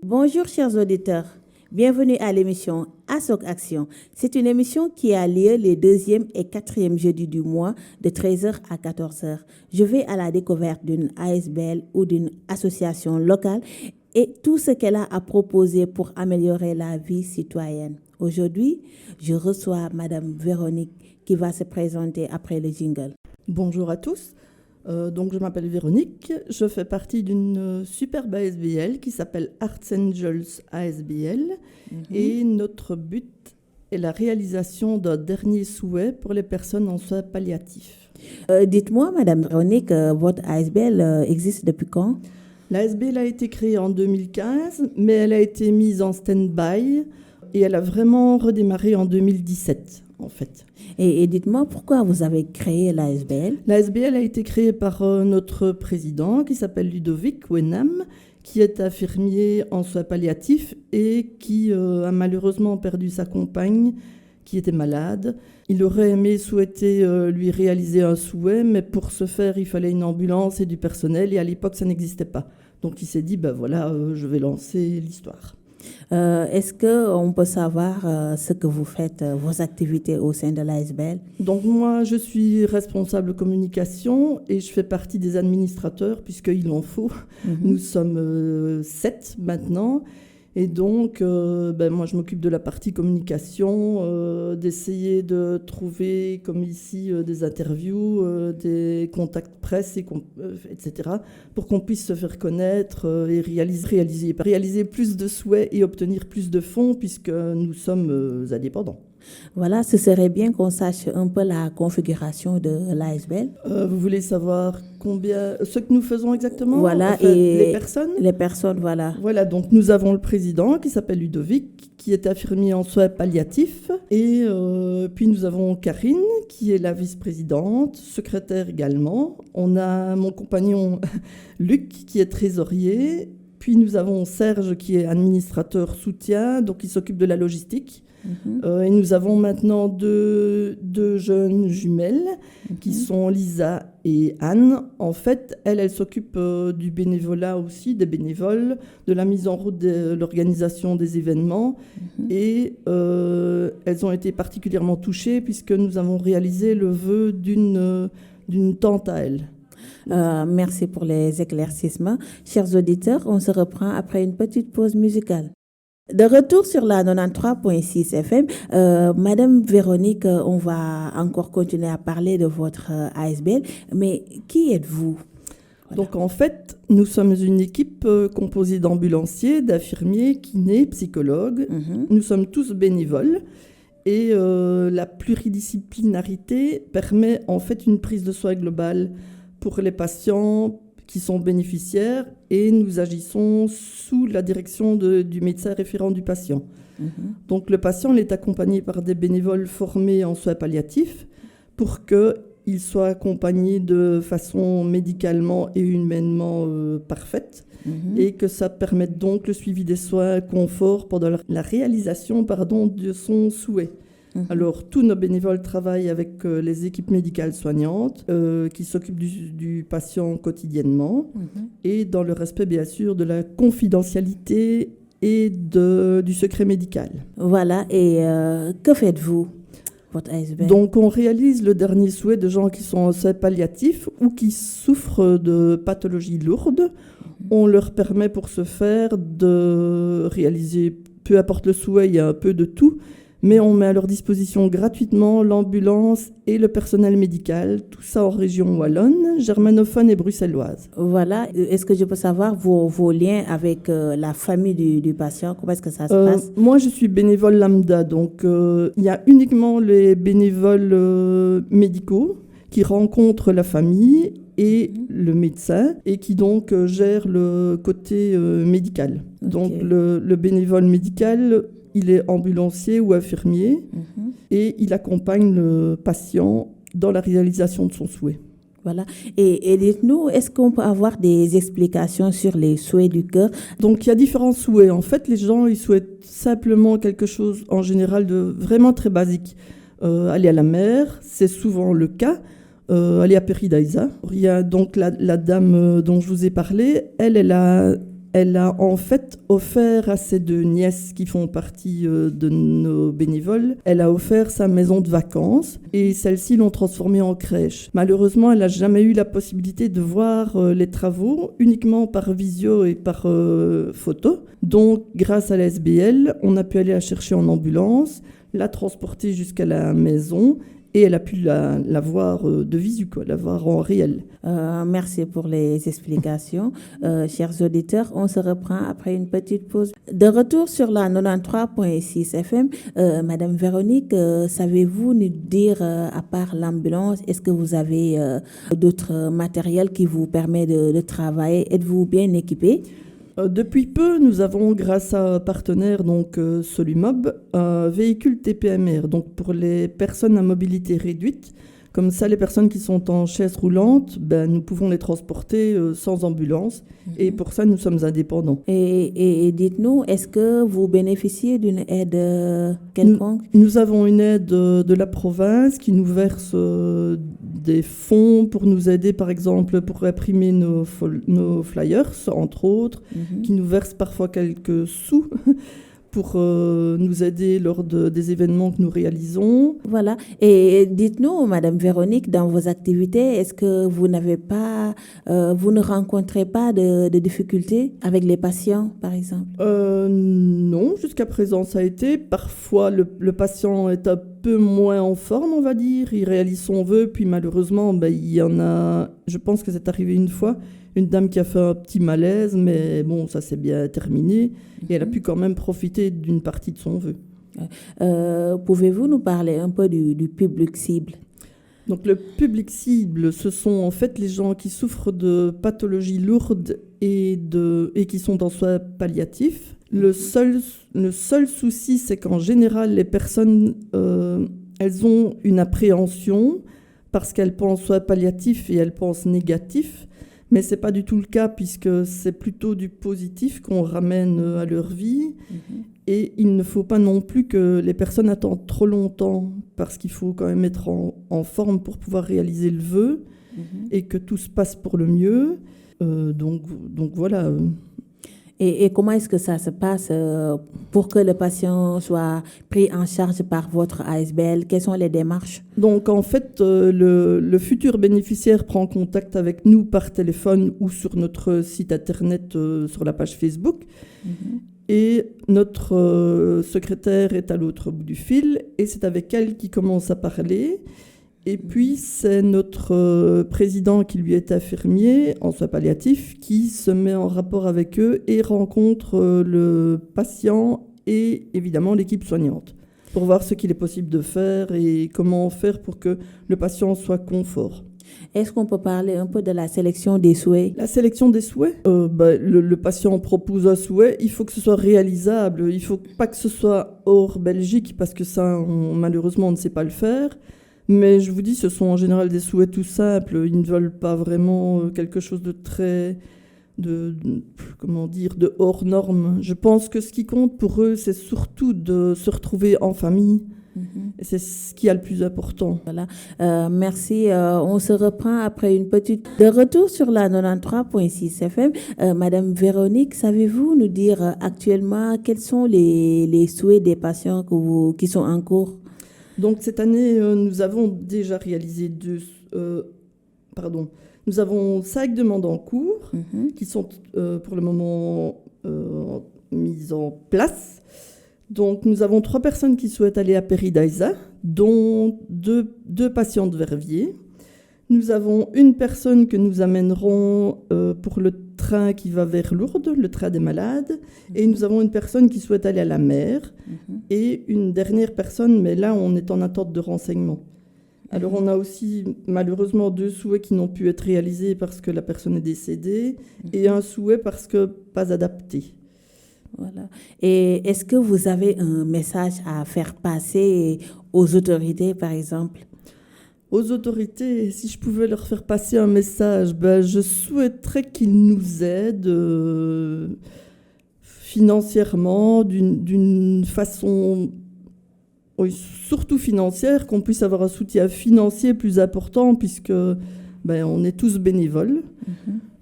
Bonjour chers auditeurs, bienvenue à l'émission ASOC Action. C'est une émission qui a lieu les 2e et 4e jeudis du mois de 13h à 14h. Je vais à la découverte d'une ASBL ou d'une association locale et tout ce qu'elle a à proposer pour améliorer la vie citoyenne. Aujourd'hui, je reçois Madame Véronique qui va se présenter après le jingle. Bonjour à tous. Donc je m'appelle Véronique, je fais partie d'une superbe ASBL qui s'appelle Arts Angels ASBL et notre but est la réalisation d'un dernier souhait pour les personnes en soins palliatifs. Dites-moi, Madame Véronique, votre ASBL existe depuis quand? L'ASBL a été créée en 2015, mais elle a été mise en stand-by et elle a vraiment redémarré en 2017 en fait. Et dites-moi, pourquoi vous avez créé l'ASBL? L'ASBL a été créée par notre président qui s'appelle Ludovic Wenham, qui est infirmier en soins palliatifs et qui a malheureusement perdu sa compagne qui était malade. Il aurait souhaité lui réaliser un souhait, mais pour ce faire, il fallait une ambulance et du personnel et à l'époque, ça n'existait pas. Donc il s'est dit, je vais lancer l'histoire. Est-ce qu'on peut savoir ce que vous faites, vos activités au sein de l'ASBL? Donc moi, je suis responsable communication et je fais partie des administrateurs puisqu'il en faut. Nous sommes 7 maintenant. Et donc, moi, je m'occupe de la partie communication, d'essayer de trouver, comme ici, des interviews, des contacts presse, etc., pour qu'on puisse se faire connaître et réaliser plus de souhaits et obtenir plus de fonds, puisque nous sommes indépendants. Voilà, ce serait bien qu'on sache un peu la configuration de l'ASBL. Vous voulez savoir ce que nous faisons exactement? Voilà, et les personnes? Les personnes, voilà. Voilà, donc nous avons le président qui s'appelle Ludovic, qui est infirmier en soins palliatifs. Et puis nous avons Karine, qui est la vice-présidente, secrétaire également. On a mon compagnon Luc, qui est trésorier. Puis nous avons Serge, qui est administrateur soutien, donc il s'occupe de la logistique. Et nous avons maintenant deux jeunes jumelles qui sont Lisa et Anne. En fait, elle s'occupe du bénévolat aussi, des bénévoles, de la mise en route de l'organisation des événements. Et elles ont été particulièrement touchées puisque nous avons réalisé le vœu d'une tante à elle. Merci pour les éclaircissements. Chers auditeurs, on se reprend après une petite pause musicale. De retour sur la 93.6 FM, Madame Véronique, on va encore continuer à parler de votre ASBL, mais qui êtes-vous? Voilà. Donc en fait, nous sommes une équipe composée d'ambulanciers, d'infirmiers, kinés, psychologues. Nous sommes tous bénévoles et la pluridisciplinarité permet en fait une prise de soin globale pour les patients qui sont bénéficiaires et nous agissons sous la direction du médecin référent du patient. Donc le patient est accompagné par des bénévoles formés en soins palliatifs pour qu'il soit accompagné de façon médicalement et humainement parfaite et que ça permette donc le suivi des soins confort pendant la réalisation de son souhait. Alors, tous nos bénévoles travaillent avec les équipes médicales soignantes qui s'occupent du patient quotidiennement et dans le respect, bien sûr, de la confidentialité et du secret médical. Voilà, et que faites-vous, votre ASBL? Donc, on réalise le dernier souhait de gens qui sont en soins palliatifs ou qui souffrent de pathologies lourdes. On leur permet pour ce faire de réaliser, peu importe le souhait, il y a un peu de tout, mais on met à leur disposition gratuitement l'ambulance et le personnel médical, tout ça en région wallonne, germanophone et bruxelloise. Voilà, est-ce que je peux savoir vos liens avec la famille du patient? Comment est-ce que ça se passe? Moi, je suis bénévole lambda, donc il y a uniquement les bénévoles médicaux qui rencontrent la famille et le médecin et qui donc gèrent le côté médical. Okay. Donc le bénévole médical, il est ambulancier ou infirmier et il accompagne le patient dans la réalisation de son souhait. Voilà. Et dites-nous, est-ce qu'on peut avoir des explications sur les souhaits du cœur? Donc, il y a différents souhaits. En fait, les gens, ils souhaitent simplement quelque chose, en général, de vraiment très basique. Aller à la mer, c'est souvent le cas. Aller à Peridaisa. Il y a donc la dame dont je vous ai parlé. Elle elle a en fait offert à ses 2 nièces qui font partie de nos bénévoles, elle a offert sa maison de vacances et celles-ci l'ont transformée en crèche. Malheureusement, elle n'a jamais eu la possibilité de voir les travaux uniquement par visio et par photo. Donc, grâce à la SBL, on a pu aller la chercher en ambulance, la transporter jusqu'à la maison et elle a pu la voir de visu, la voir en réel. Merci pour les explications. Chers auditeurs, on se reprend après une petite pause. De retour sur la 93.6 FM, Madame Véronique, savez-vous nous dire, à part l'ambulance, est-ce que vous avez d'autres matériels qui vous permettent de travailler? Êtes-vous bien équipé? Depuis peu, nous avons, grâce à un partenaire, donc Solumob, un véhicule TPMR, donc pour les personnes à mobilité réduite. Comme ça, les personnes qui sont en chaise roulante, nous pouvons les transporter sans ambulance. Et pour ça, nous sommes indépendants. Et dites-nous, est-ce que vous bénéficiez d'une aide quelconque? Nous avons une aide de la province qui nous verse des fonds pour nous aider, par exemple, pour imprimer nos flyers, entre autres, qui nous verse parfois quelques sous pour nous aider lors des événements que nous réalisons. Voilà. Et dites-nous, Madame Véronique, dans vos activités, est-ce que vous vous ne rencontrez pas de difficultés avec les patients, par exemple? Non, jusqu'à présent, ça a été. Parfois, le patient est un peu moins en forme, on va dire. Il réalise son vœu, puis malheureusement, il y en a... Je pense que c'est arrivé une fois, une dame qui a fait un petit malaise, mais bon, ça s'est bien terminé. Et elle a pu quand même profiter d'une partie de son vœu. Pouvez-vous nous parler un peu du public cible? Donc le public cible, ce sont en fait les gens qui souffrent de pathologies lourdes et qui sont en soins palliatifs. Le seul souci, c'est qu'en général, les personnes, elles ont une appréhension parce qu'elles pensent soins palliatifs et elles pensent négatifs. Mais ce n'est pas du tout le cas puisque c'est plutôt du positif qu'on ramène à leur vie. Et il ne faut pas non plus que les personnes attendent trop longtemps parce qu'il faut quand même être en forme pour pouvoir réaliser le vœu et que tout se passe pour le mieux. Donc voilà. Et comment est-ce que ça se passe pour que le patient soit pris en charge par votre ASBL? Quelles sont les démarches? Donc en fait, le futur bénéficiaire prend contact avec nous par téléphone ou sur notre site internet, sur la page Facebook. Et notre secrétaire est à l'autre bout du fil et c'est avec elle qu'il commence à parler. Et puis, c'est notre président qui lui est infirmier en soins palliatifs qui se met en rapport avec eux et rencontre le patient et évidemment l'équipe soignante pour voir ce qu'il est possible de faire et comment faire pour que le patient soit confort. Est-ce qu'on peut parler un peu de la sélection des souhaits? La sélection des souhaits, le patient propose un souhait, il faut que ce soit réalisable, il ne faut pas que ce soit hors Belgique parce que ça, malheureusement, on ne sait pas le faire. Mais je vous dis, ce sont en général des souhaits tout simples. Ils ne veulent pas vraiment quelque chose de très, de hors norme. Je pense que ce qui compte pour eux, c'est surtout de se retrouver en famille. Et c'est ce qui est le plus important. Voilà. Merci. On se reprend après une petite... De retour sur la 93.6 FM. Madame Véronique, savez-vous nous dire actuellement quels sont les souhaits des patients qui sont en cours? Donc cette année, nous avons déjà réalisé nous avons 5 demandes en cours qui sont pour le moment mises en place. Donc nous avons 3 personnes qui souhaitent aller à Paradise, dont 2 patients de Verviers. Nous avons une personne que nous amènerons pour le train qui va vers Lourdes, le train des malades. Et nous avons une personne qui souhaite aller à la mer. Et une dernière personne, mais là, on est en attente de renseignements. Alors, on a aussi, malheureusement, 2 souhaits qui n'ont pu être réalisés parce que la personne est décédée et un souhait parce que pas adapté. Voilà. Et est-ce que vous avez un message à faire passer aux autorités, par exemple? Aux autorités, si je pouvais leur faire passer un message, je souhaiterais qu'ils nous aident financièrement, d'une façon, surtout financière, qu'on puisse avoir un soutien financier plus important puisque on est tous bénévoles.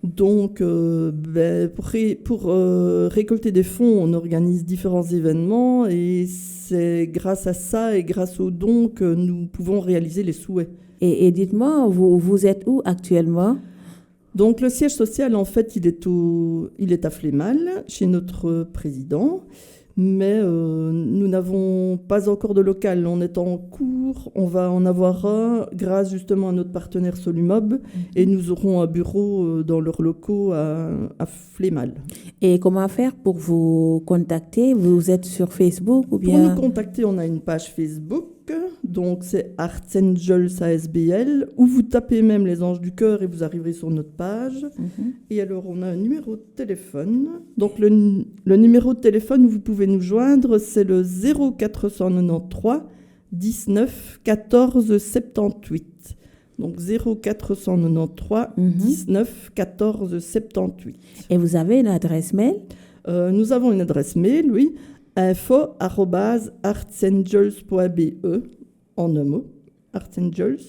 Donc, pour récolter des fonds, on organise différents événements et c'est grâce à ça et grâce aux dons que nous pouvons réaliser les souhaits. Et dites-moi, vous êtes où actuellement? Donc, le siège social, en fait, il est à Flémal, chez notre président. Mais nous n'avons pas encore de local. On est en cours, on va en avoir un grâce justement à notre partenaire Solumob et nous aurons un bureau dans leurs locaux à Flémal. Et comment faire pour vous contacter? Vous êtes sur Facebook ou bien? Pour nous contacter, on a une page Facebook, donc c'est Arts Angels ASBL, où vous tapez même les Anges du Cœur et vous arriverez sur notre page. Et alors, on a un numéro de téléphone. Donc, le numéro de téléphone où vous pouvez nous joindre, c'est le 0493 19 14 78. Donc, 0493 19 14 78. Et vous avez une adresse mail? Nous avons une adresse mail, oui. info@artsangels.be en un mot, Artsangels.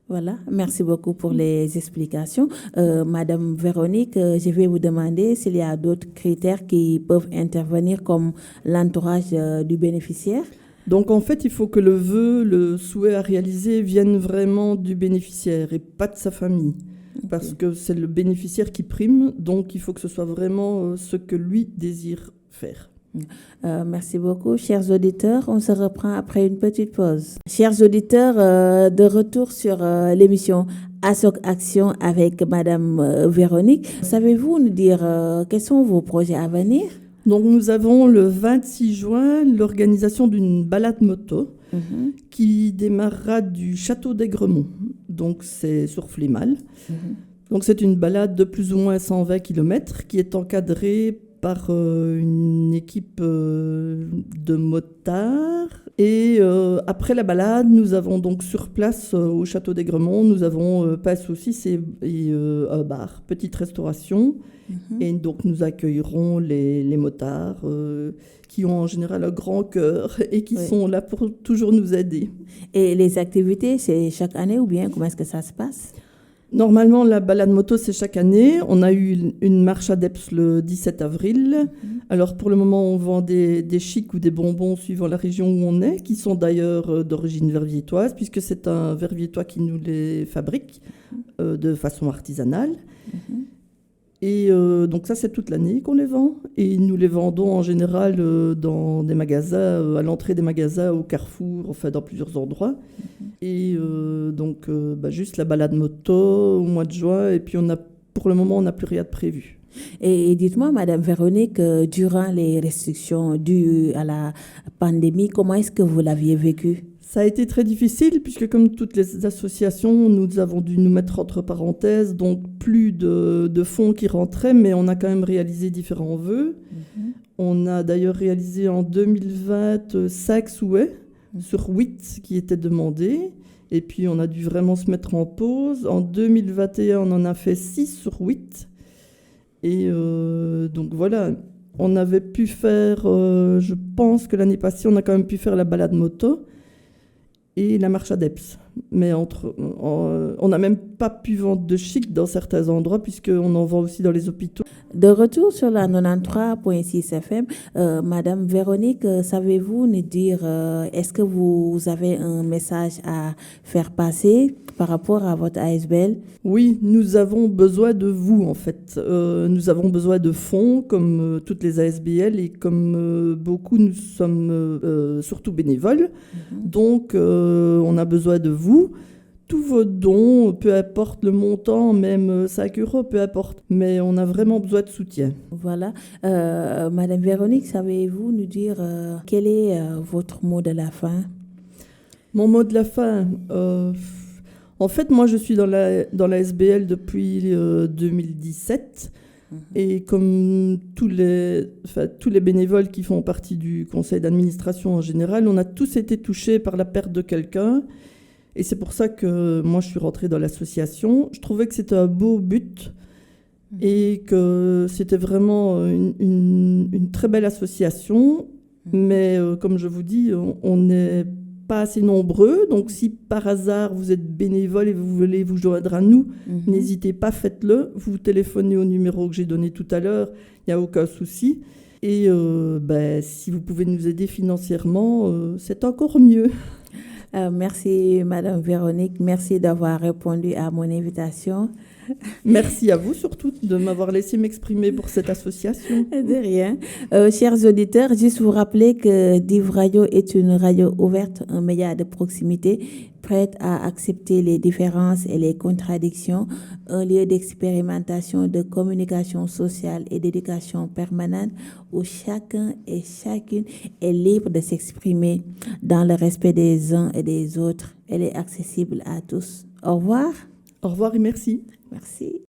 Voilà, merci beaucoup pour les explications. Madame Véronique, je vais vous demander s'il y a d'autres critères qui peuvent intervenir comme l'entourage du bénéficiaire. Donc en fait, il faut que le souhait à réaliser vienne vraiment du bénéficiaire et pas de sa famille. Okay. Parce que c'est le bénéficiaire qui prime, donc il faut que ce soit vraiment ce que lui désire faire. Merci beaucoup, chers auditeurs. On se reprend après une petite pause. Chers auditeurs, de retour sur l'émission ASOC Action avec Madame Véronique. Savez-vous nous dire quels sont vos projets à venir? Donc nous avons le 26 juin l'organisation d'une balade moto qui démarrera du château d'Aigremont. Donc c'est sur Flémal. Donc c'est une balade de plus ou moins 120 km qui est encadrée par une équipe de motards. Et après la balade, nous avons donc sur place au château d'Aigremont, nous avons pas saucisses et un bar, petite restauration. Et donc nous accueillerons les motards qui ont en général un grand cœur et qui sont là pour toujours nous aider. Et les activités, c'est chaque année ou bien comment est-ce que ça se passe? Normalement, la balade moto, c'est chaque année. On a eu une marche à Deps le 17 avril. Alors, pour le moment, on vend des chics ou des bonbons suivant la région où on est, qui sont d'ailleurs d'origine verviétoise, puisque c'est un verviétois qui nous les fabrique de façon artisanale. Et donc ça, c'est toute l'année qu'on les vend. Et nous les vendons en général dans des magasins, à l'entrée des magasins, au Carrefour, enfin dans plusieurs endroits. Et donc juste la balade moto au mois de juin. Et puis pour le moment, on n'a plus rien de prévu. Et dites-moi, Madame Véronique, durant les restrictions dues à la pandémie, comment est-ce que vous l'aviez vécu? Ça a été très difficile puisque comme toutes les associations, nous avons dû nous mettre entre parenthèses, donc plus de fonds qui rentraient, mais on a quand même réalisé différents vœux. On a d'ailleurs réalisé en 2020 5 souhaits sur 8 qui étaient demandés. Et puis on a dû vraiment se mettre en pause. En 2021, on en a fait 6 sur 8. Et donc voilà, on avait pu faire, je pense que l'année passée, on a quand même pu faire la balade moto et la marche à Deps. Mais on n'a même pas pu vendre de chic dans certains endroits, puisqu'on en vend aussi dans les hôpitaux. De retour sur la 93.6 FM, Madame Véronique, savez-vous nous dire, est-ce que vous avez un message à faire passer par rapport à votre ASBL? Oui, nous avons besoin de vous, en fait. Nous avons besoin de fonds, comme toutes les ASBL, et comme beaucoup, nous sommes surtout bénévoles. Donc, on a besoin de vous. Tous vos dons, peu importe le montant, même 5 €, peu importe. Mais on a vraiment besoin de soutien. Voilà. Madame Véronique, savez-vous nous dire quel est votre mot de la fin? Mon mot de la fin, en fait, moi, je suis dans la SBL depuis 2017. Et comme tous les bénévoles qui font partie du conseil d'administration en général, on a tous été touchés par la perte de quelqu'un. Et c'est pour ça que moi, je suis rentrée dans l'association. Je trouvais que c'était un beau but et que c'était vraiment une très belle association. Mais comme je vous dis, on n'est pas assez nombreux. Donc, si par hasard vous êtes bénévole et vous voulez vous joindre à nous, n'hésitez pas, faites-le. Vous téléphonez au numéro que j'ai donné tout à l'heure, il n'y a aucun souci. Et si vous pouvez nous aider financièrement, c'est encore mieux. Merci, Madame Véronique. Merci d'avoir répondu à mon invitation. Merci à vous surtout de m'avoir laissé m'exprimer pour cette association. De rien. Chers auditeurs, juste vous rappeler que Div Radio est une radio ouverte, un média de proximité, prête à accepter les différences et les contradictions, un lieu d'expérimentation, de communication sociale et d'éducation permanente où chacun et chacune est libre de s'exprimer dans le respect des uns et des autres. Elle est accessible à tous. Au revoir. Au revoir et merci. Merci.